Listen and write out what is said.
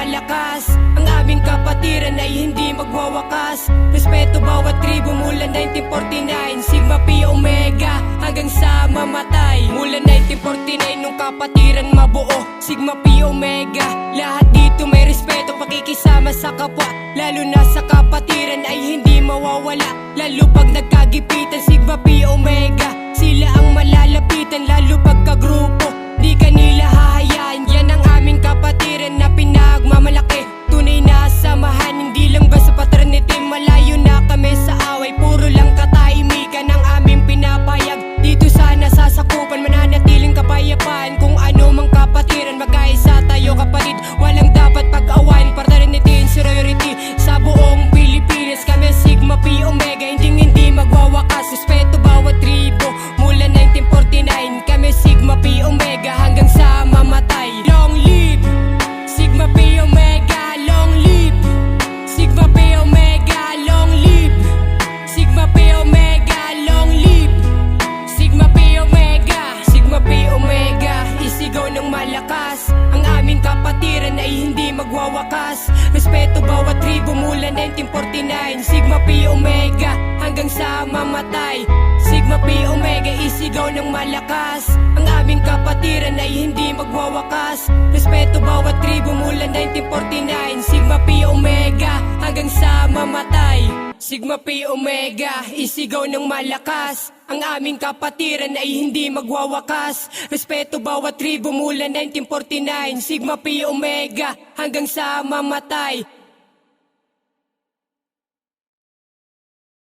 malakas. Ang aming kapatiran ay hindi magwawakas. Respeto bawat tribo mula 1949, Sigma Pi Omega hanggang sa mamatay. Mula 1949 nung kapatiran mabuo, Sigma Pi Omega. Lahat dito may respeto, pakikisama sa kapwa. Lalo na sa kapatiran ay hindi mawawala. Lalo pag nagkagipitan, Sigma Pi Omega. Sila ang malalapitan, lalo pagkagrupo. Di kanila hahayaan, yan ang aming kapatiran na pinagmamalaki. Tunay na samahan, hindi lang ba sa paternity. Malayo na kami sa away, puro lang katahimikan ang aming pinapayag. Dito sana sasakupan, mananatiling kapayapaan. Kung ano mang kapatiran, magkaisa tayo kapatid. Walang dapat pag-awain, paternity and sorority. Sa buong Pilipinas kami Sigma Pi Omega, hindi magwawakas. Respeto bawat tribo mula 1949, kami Sigma Pi Omega hanggang sa mamatay. Long live Sigma Pi Omega, long live Sigma Pi Omega, long live Sigma Pi Omega, long live Sigma Pi Omega. Sigma Pi Omega, isigaw ng malakas. Ang aming kapatiran ay hindi magwawakas. Respeto bawat tribo mula 1949, Sigma Pi Omega hanggang sa mamatay. Sigma Pi Omega, isigaw ng malakas. Ang aming kapatiran ay hindi magwawakas. Respeto bawat tribo mula 1949, Sigma Pi Omega hanggang sa mamatay. Sigma Pi Omega, isigaw ng malakas. Ang aming kapatiran ay hindi magwawakas. Respeto bawat tribo mula 1949, Sigma Pi Omega hanggang sa mamatay.